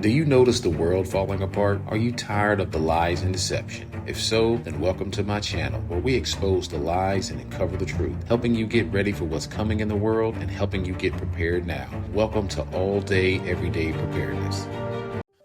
Do you notice the world falling apart? Are you tired of the lies and deception? If so, then welcome to my channel, where we expose the lies and uncover the truth, helping you get ready for what's coming in the world and helping you get prepared now. Welcome to All Day, Everyday Preparedness.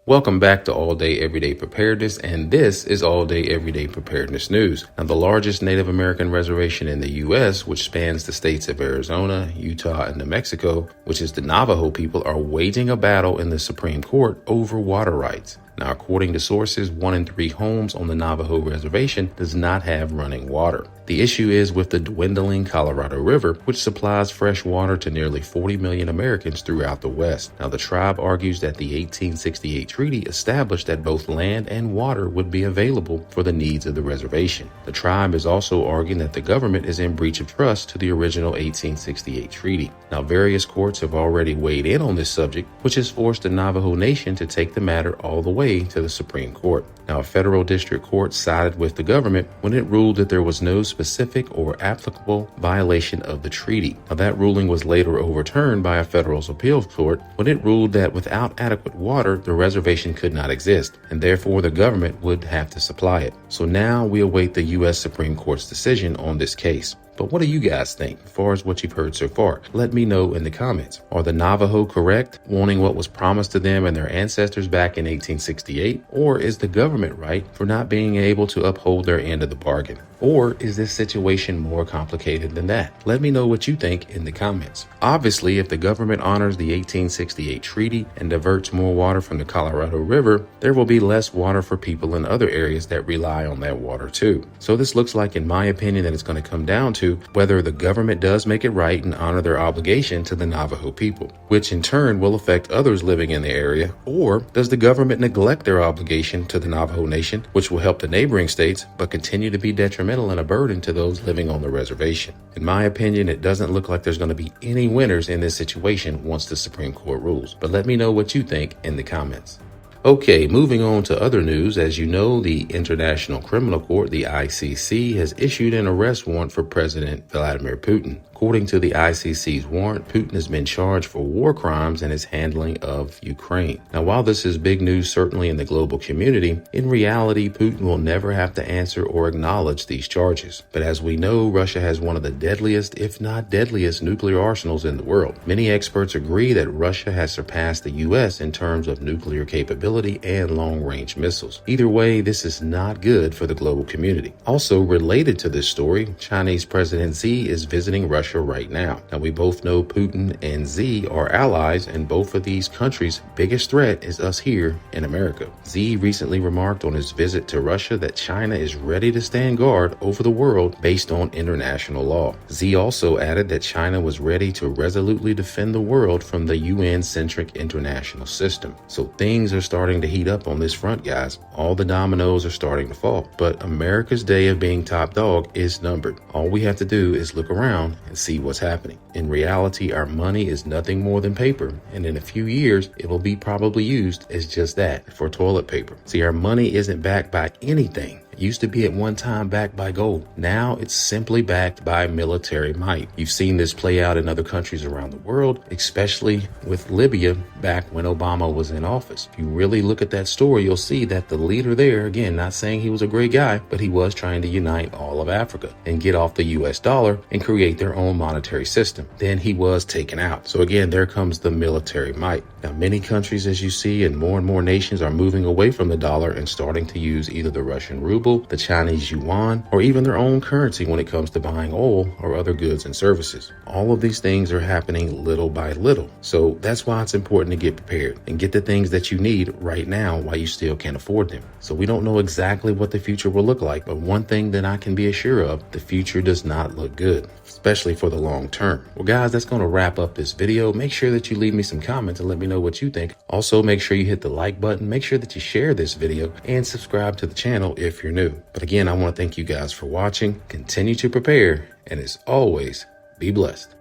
Welcome back to All Day Everyday Preparedness, and this is All Day Everyday Preparedness News. Now, the largest Native American reservation in the U.S., which spans the states of Arizona, Utah, and New Mexico, which is the Navajo people, are waging a battle in the Supreme Court over water rights. Now, according to sources, 1 in 3 homes on the Navajo reservation does not have running water. The issue is with the dwindling Colorado River, which supplies fresh water to nearly 40 million Americans throughout the West. Now, the tribe argues that the 1868 treaty established that both land and water would be available for the needs of the reservation. The tribe is also arguing that the government is in breach of trust to the original 1868 treaty. Now, various courts have already weighed in on this subject, which has forced the Navajo Nation to take the matter all the way to the Supreme Court. Now, a federal district court sided with the government when it ruled that there was no specific or applicable violation of the treaty. Now, that ruling was later overturned by a federal appeals court when it ruled that without adequate water, the reservation could not exist, and therefore the government would have to supply it. So now we await the U.S. Supreme Court's decision on this case. But what do you guys think as far as what you've heard so far? Let me know in the comments. Are the Navajo correct, wanting what was promised to them and their ancestors back in 1868? Or is the government right for not being able to uphold their end of the bargain? Or is this situation more complicated than that? Let me know what you think in the comments. Obviously, if the government honors the 1868 treaty and diverts more water from the Colorado River, there will be less water for people in other areas that rely on that water too. So this looks like, in my opinion, that it's going to come down to whether the government does make it right and honor their obligation to the Navajo people, which in turn will affect others living in the area, or does the government neglect their obligation to the Navajo Nation, which will help the neighboring states but continue to be detrimental and a burden to those living on the reservation. In my opinion, it doesn't look like there's going to be any winners in this situation once the Supreme Court rules, but let me know what you think in the comments. Okay, moving on to other news. As you know, the International Criminal Court, the ICC, has issued an arrest warrant for President Vladimir Putin. According to the ICC's warrant, Putin has been charged for war crimes and his handling of Ukraine. Now, while this is big news certainly in the global community, in reality, Putin will never have to answer or acknowledge these charges. But as we know, Russia has one of the deadliest, if not deadliest, nuclear arsenals in the world. Many experts agree that Russia has surpassed the U.S. in terms of nuclear capability and long-range missiles. Either way, this is not good for the global community. Also related to this story, Chinese President Xi is visiting Russia right now. Now, we both know Putin and Xi are allies, and both of these countries' biggest threat is us here in America. Xi recently remarked on his visit to Russia that China is ready to stand guard over the world based on international law. Xi also added that China was ready to resolutely defend the world from the UN-centric international system. So things are starting to heat up on this front, guys. All the dominoes are starting to fall, but America's day of being top dog is numbered. All we have to do is look around and see what's happening. In reality, our money is nothing more than paper, and in a few years, it will be probably used as just that, for toilet paper. See, our money isn't backed by anything. It used to be at one time backed by gold. Now it's simply backed by military might. You've seen this play out in other countries around the world, especially with Libya back when Obama was in office. If you really look at that story, you'll see that the leader there, again, not saying he was a great guy, but he was trying to unite all of Africa and get off the US dollar and create their own monetary system. Then he was taken out. So again, there comes the military might. Now, many countries, as you see, and more nations are moving away from the dollar and starting to use either the Russian ruble, the Chinese yuan, or even their own currency when it comes to buying oil or other goods and services. All of these things are happening little by little. So that's why it's important to get prepared and get the things that you need right now while you still can afford them. So we don't know exactly what the future will look like, but one thing that I can be assured of, the future does not look good, especially for the long term. Well, guys, that's going to wrap up this video. Make sure that you leave me some comments and let me know what you think. Also, make sure you hit the like button. Make sure that you share this video and subscribe to the channel if you're new. But again, I want to thank you guys for watching. Continue to prepare, and as always, be blessed.